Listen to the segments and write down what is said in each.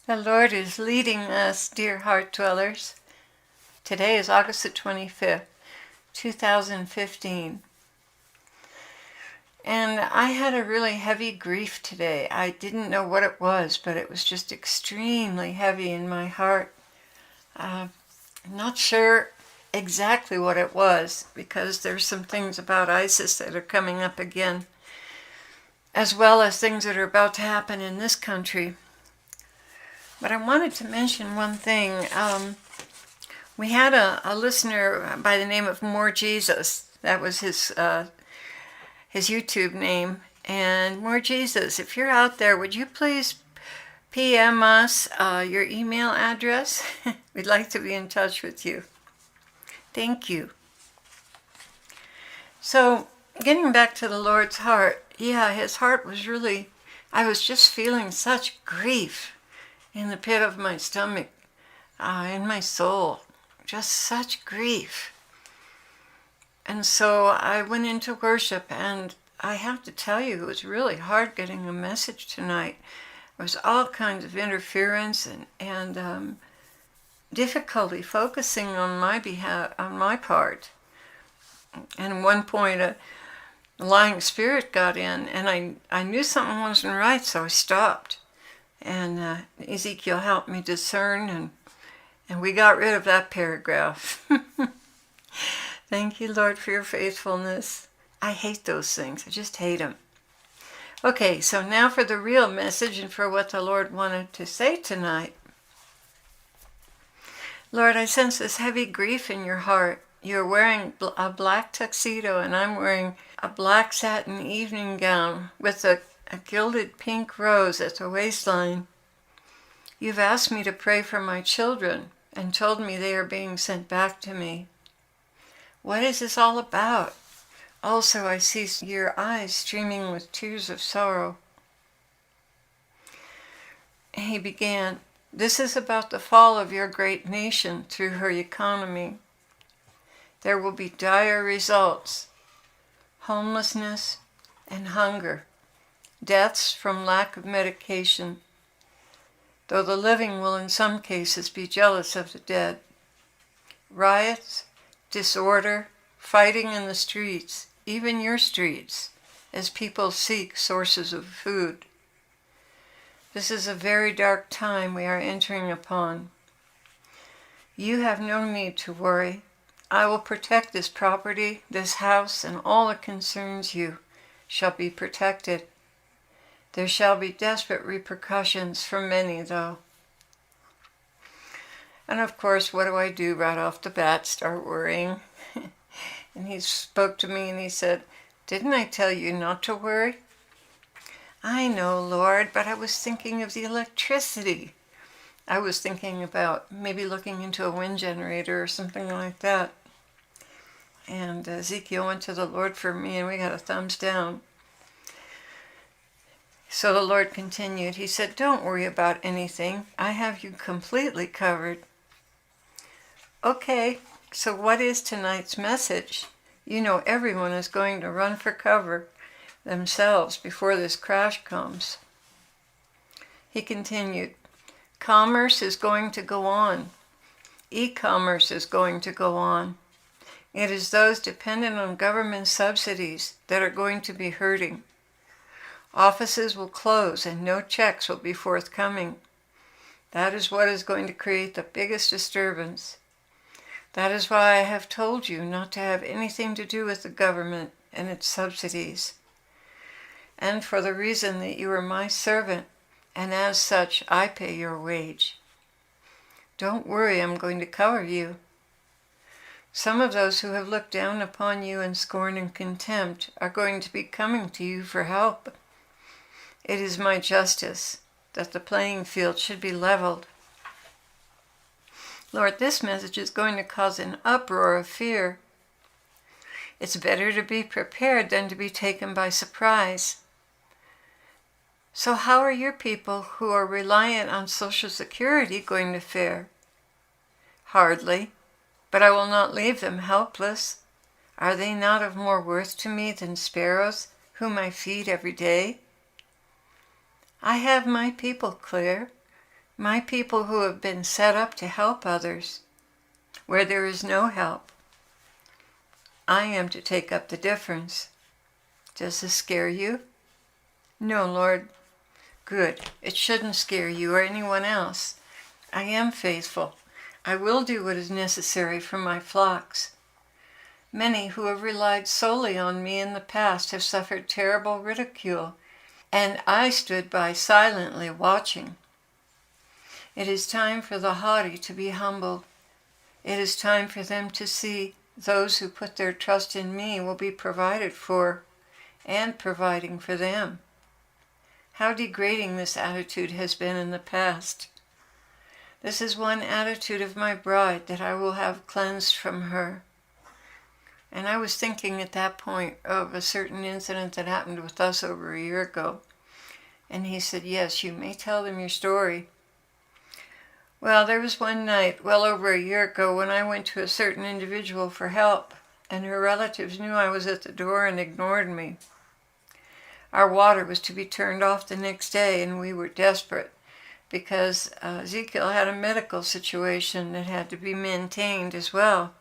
The Lord is leading us, dear heart dwellers. Today is August the 25th, 2015. And I had a really heavy grief today. I didn't know what it was, but it was just extremely heavy in my heart. I'm not sure exactly what it was, because there's some things about ISIS that are coming up again, as well as things that are about to happen in this country. But I wanted to mention one thing. We had a listener by the name of More Jesus. That was his YouTube name. And More Jesus, if you're out there, would you please PM us your email address? We'd like to be in touch with you. Thank you. So, getting back to the Lord's heart, yeah, his heart was really, I was just feeling such grief in the pit of my stomach, in my soul, just such grief. And so I went into worship, and I have to tell you, it was really hard getting a message tonight. There was all kinds of interference and difficulty focusing on my behalf, on my part. And at one point, a lying spirit got in, and I knew something wasn't right, so I stopped. And Ezekiel helped me discern, and we got rid of that paragraph. Thank you, Lord, for your faithfulness. I hate those things. I just hate them. Okay, so now for the real message and for what the Lord wanted to say tonight. Lord, I sense this heavy grief in your heart. You're wearing a black tuxedo, and I'm wearing a black satin evening gown with a gilded pink rose at the waistline. You've asked me to pray for my children and told me they are being sent back to me. What is this all about? Also, I see your eyes streaming with tears of sorrow. He began, this is about the fall of your great nation through her economy. There will be dire results, homelessness and hunger, deaths from lack of medication, though the living will in some cases be jealous of the dead. Riots, disorder, fighting in the streets, even your streets, as people seek sources of food. This is a very dark time we are entering upon. You have no need to worry. I will protect this property, this house, and all that concerns you shall be protected. There shall be desperate repercussions for many, though. And of course, what do I do right off the bat? Start worrying. And he spoke to me and he said, didn't I tell you not to worry? I know, Lord, but I was thinking of the electricity. I was thinking about maybe looking into a wind generator or something like that. And Ezekiel went to the Lord for me, and we got a thumbs down. So the Lord continued. He said, don't worry about anything. I have you completely covered. Okay, so what is tonight's message? You know everyone is going to run for cover themselves before this crash comes. He continued, commerce is going to go on. E-commerce is going to go on. It is those dependent on government subsidies that are going to be hurting. Offices will close and no checks will be forthcoming. That is what is going to create the biggest disturbance. That is why I have told you not to have anything to do with the government and its subsidies. And for the reason that you are my servant, and as such I pay your wage. Don't worry, I'm going to cover you. Some of those who have looked down upon you in scorn and contempt are going to be coming to you for help. It is my justice that the playing field should be leveled. Lord, this message is going to cause an uproar of fear. It's better to be prepared than to be taken by surprise. So how are your people who are reliant on Social Security going to fare? Hardly, but I will not leave them helpless. Are they not of more worth to me than sparrows, whom I feed every day? I have my people, Clare. My people who have been set up to help others where there is no help. I am to take up the difference. Does this scare you? No, Lord. Good. It shouldn't scare you or anyone else. I am faithful. I will do what is necessary for my flocks. Many who have relied solely on me in the past have suffered terrible ridicule, and I stood by silently watching. It is time for the haughty to be humbled. It is time for them to see those who put their trust in me will be provided for and providing for them. How degrading this attitude has been in the past. This is one attitude of my bride that I will have cleansed from her. And I was thinking at that point of a certain incident that happened with us over a year ago. And he said, yes, you may tell them your story. Well, there was one night, well over a year ago, when I went to a certain individual for help, and her relatives knew I was at the door and ignored me. Our water was to be turned off the next day, and we were desperate because Ezekiel had a medical situation that had to be maintained as well.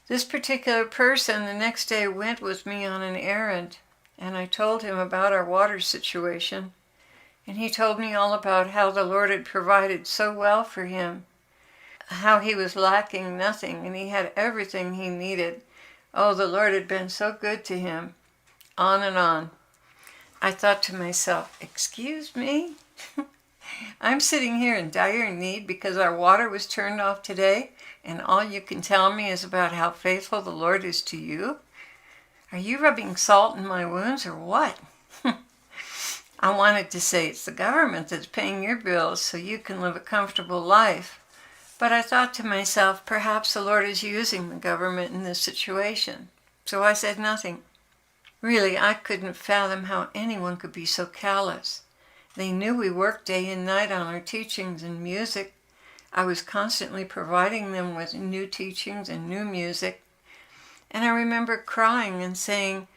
This particular person the next day went with me on an errand, and I told him about our water situation, and he told me all about how the Lord had provided so well for him, how he was lacking nothing, and he had everything he needed. Oh, the Lord had been so good to him. On and on. I thought to myself, excuse me? I'm sitting here in dire need because our water was turned off today, and all you can tell me is about how faithful the Lord is to you? Are you rubbing salt in my wounds or what? I wanted to say it's the government that's paying your bills so you can live a comfortable life. But I thought to myself, perhaps the Lord is using the government in this situation. So I said nothing. Really, I couldn't fathom how anyone could be so callous. They knew we worked day and night on our teachings and music. I was constantly providing them with new teachings and new music. And I remember crying and saying,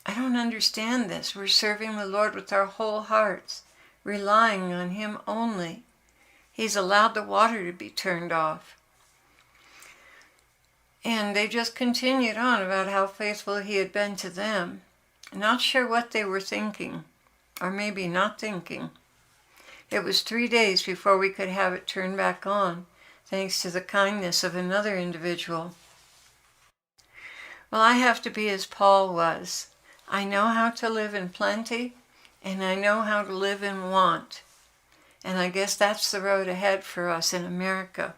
I don't understand this. We're serving the Lord with our whole hearts, relying on Him only. He's allowed the water to be turned off. And they just continued on about how faithful He had been to them. Not sure what they were thinking, or maybe not thinking. It was 3 days before we could have it turned back on, thanks to the kindness of another individual. Well, I have to be as Paul was. I know how to live in plenty, and I know how to live in want. And I guess that's the road ahead for us in America.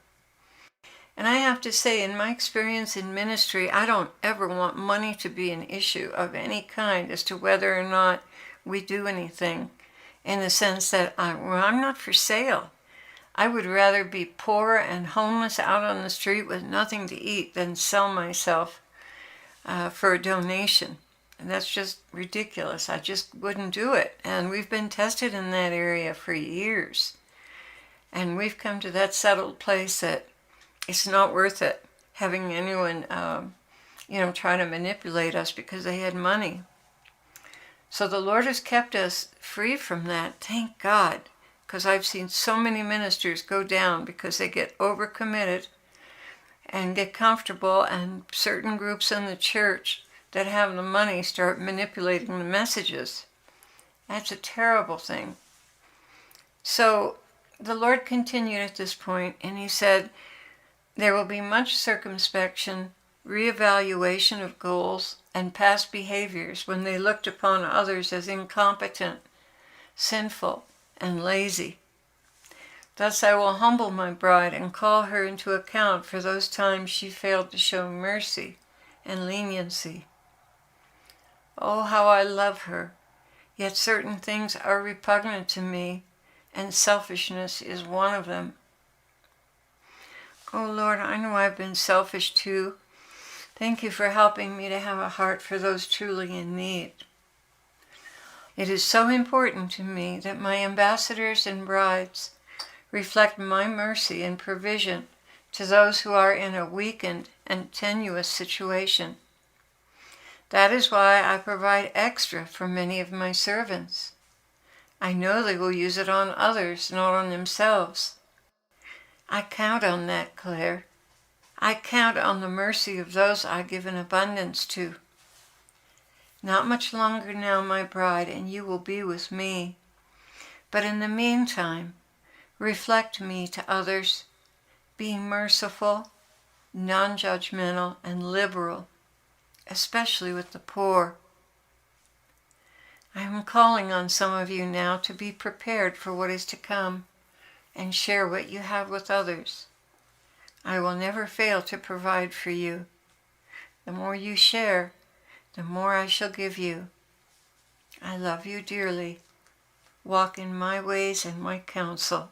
And I have to say, in my experience in ministry, I don't ever want money to be an issue of any kind as to whether or not we do anything, in the sense that I'm not for sale. I would rather be poor and homeless out on the street with nothing to eat than sell myself for a donation. And that's just ridiculous. I just wouldn't do it. And we've been tested in that area for years. And we've come to that settled place that it's not worth it having anyone, try to manipulate us because they had money. So the Lord has kept us free from that, thank God, because I've seen so many ministers go down because they get overcommitted and get comfortable, and certain groups in the church that have the money start manipulating the messages. That's a terrible thing. So the Lord continued at this point, and He said, there will be much circumspection, reevaluation of goals, and past behaviors when they looked upon others as incompetent, sinful, and lazy. Thus I will humble my bride and call her into account for those times she failed to show mercy and leniency. Oh, how I love her, yet certain things are repugnant to me, and selfishness is one of them. Oh Lord, I know I've been selfish too. Thank you for helping me to have a heart for those truly in need. It is so important to me that my ambassadors and brides reflect my mercy and provision to those who are in a weakened and tenuous situation. That is why I provide extra for many of my servants. I know they will use it on others, not on themselves. I count on that, Clare. I count on the mercy of those I give in abundance to. Not much longer now, my bride, and you will be with me. But in the meantime, reflect me to others, being merciful, non-judgmental, and liberal, especially with the poor. I am calling on some of you now to be prepared for what is to come and share what you have with others. I will never fail to provide for you. The more you share, the more I shall give you. I love you dearly. Walk in my ways and my counsel.